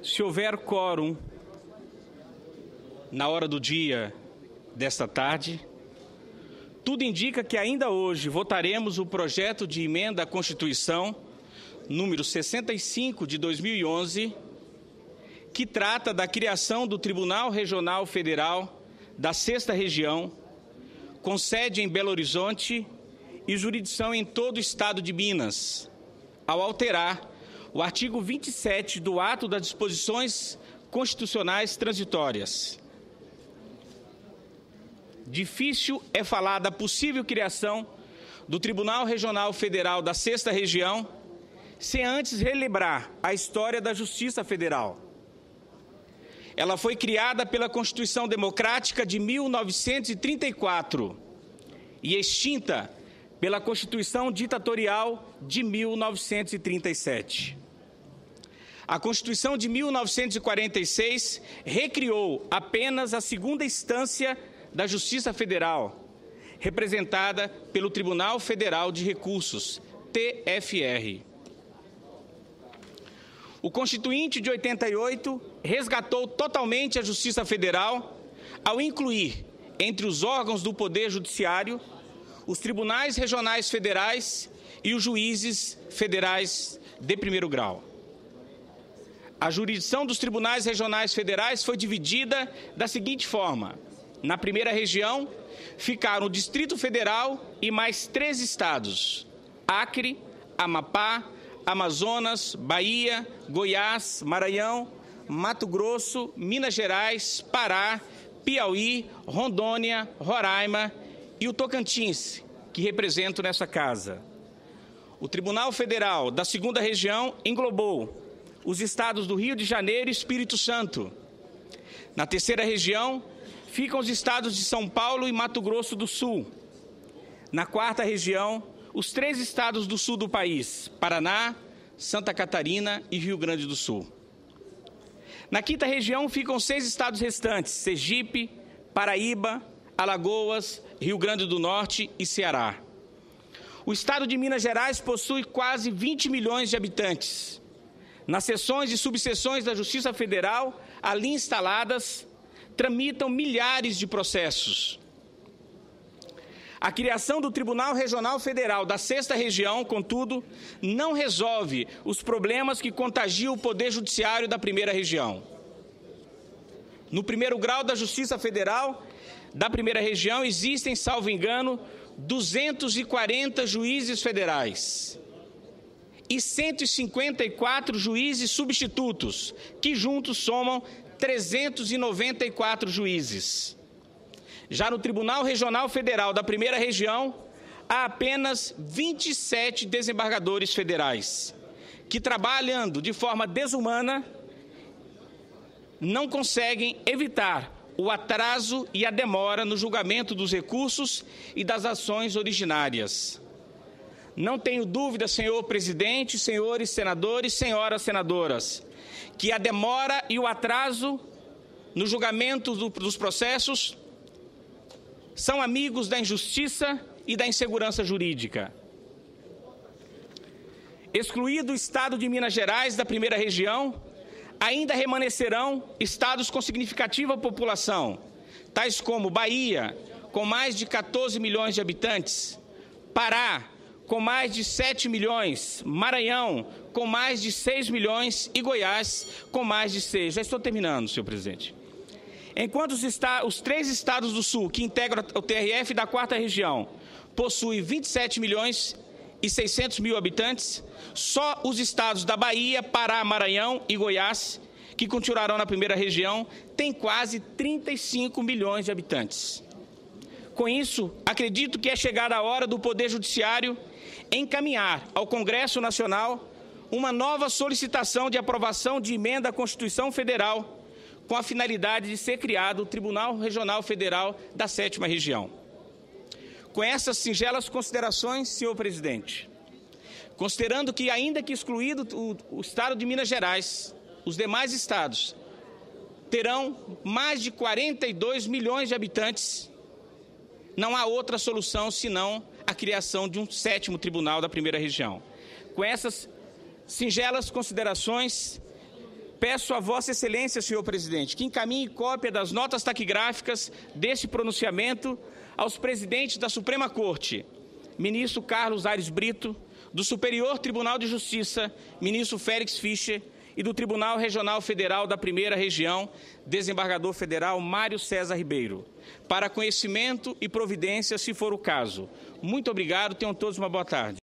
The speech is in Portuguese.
Se houver quórum na hora do dia desta tarde, tudo indica que ainda hoje votaremos o projeto de emenda à Constituição número 65 de 2011, que trata da criação do Tribunal Regional Federal da 6ª Região, com sede em Belo Horizonte e jurisdição em todo o estado de Minas, ao alterar o artigo 27 do Ato das Disposições Constitucionais Transitórias. Difícil é falar da possível criação do Tribunal Regional Federal da 6ª Região sem antes relembrar a história da Justiça Federal. Ela foi criada pela Constituição Democrática de 1934 e extinta pela Constituição Ditatorial de 1937. A Constituição de 1946 recriou apenas a 2ª instância da Justiça Federal, representada pelo Tribunal Federal de Recursos, TFR. O Constituinte de 88 resgatou totalmente a Justiça Federal ao incluir, entre os órgãos do Poder Judiciário, os tribunais regionais federais e os juízes federais de primeiro grau. A jurisdição dos tribunais regionais federais foi dividida da seguinte forma: na primeira região ficaram o Distrito Federal e mais 3 estados: Acre, Amapá, Amazonas, Bahia, Goiás, Maranhão, Mato Grosso, Minas Gerais, Pará, Piauí, Rondônia, Roraima e o Tocantins, que represento nessa casa. O Tribunal Federal da 2ª Região englobou os estados do Rio de Janeiro e Espírito Santo. Na 3ª Região ficam os estados de São Paulo e Mato Grosso do Sul. Na 4ª Região, os 3 estados do sul do país: Paraná, Santa Catarina e Rio Grande do Sul. Na 5ª Região ficam 6 estados restantes: Sergipe, Paraíba, Alagoas, Rio Grande do Norte e Ceará. O estado de Minas Gerais possui quase 20 milhões de habitantes. Nas seções e subseções da Justiça Federal, ali instaladas, tramitam milhares de processos. A criação do Tribunal Regional Federal da 6ª Região, contudo, não resolve os problemas que contagiam o Poder Judiciário da 1ª Região. No primeiro grau da Justiça Federal da 1ª Região existem, salvo engano, 240 juízes federais e 154 juízes substitutos, que juntos somam 394 juízes. Já no Tribunal Regional Federal da 1ª Região, há apenas 27 desembargadores federais, que, trabalhando de forma desumana, não conseguem evitar o atraso e a demora no julgamento dos recursos e das ações originárias. Não tenho dúvida, senhor presidente, senhores senadores, senhoras senadoras, que a demora e o atraso no julgamento dos processos são amigos da injustiça e da insegurança jurídica. Excluído o estado de Minas Gerais da 1ª Região, ainda remanescerão estados com significativa população, tais como Bahia, com mais de 14 milhões de habitantes, Pará, com mais de 7 milhões, Maranhão, com mais de 6 milhões e Goiás, com mais de 6. Já estou terminando, senhor presidente. Enquanto os 3 estados do Sul, que integram o TRF da 4ª Região, possuem 27 milhões e 600 mil habitantes, só os estados da Bahia, Pará, Maranhão e Goiás, que continuarão na 1ª Região, têm quase 35 milhões de habitantes. Com isso, acredito que é chegada a hora do Poder Judiciário encaminhar ao Congresso Nacional uma nova solicitação de aprovação de emenda à Constituição Federal, com a finalidade de ser criado o Tribunal Regional Federal da 7ª Região. Com essas singelas considerações, senhor presidente, considerando que, ainda que excluído o estado de Minas Gerais, os demais estados terão mais de 42 milhões de habitantes, não há outra solução senão a criação de um 7º tribunal da 1ª Região. Com essas singelas considerações, Peço a Vossa Excelência, senhor presidente, que encaminhe cópia das notas taquigráficas desse pronunciamento aos presidentes da Suprema Corte, ministro Carlos Aires Brito, do Superior Tribunal de Justiça, ministro Félix Fischer, e do Tribunal Regional Federal da Primeira Região, desembargador federal Mário César Ribeiro, para conhecimento e providência, se for o caso. Muito obrigado, tenham todos uma boa tarde.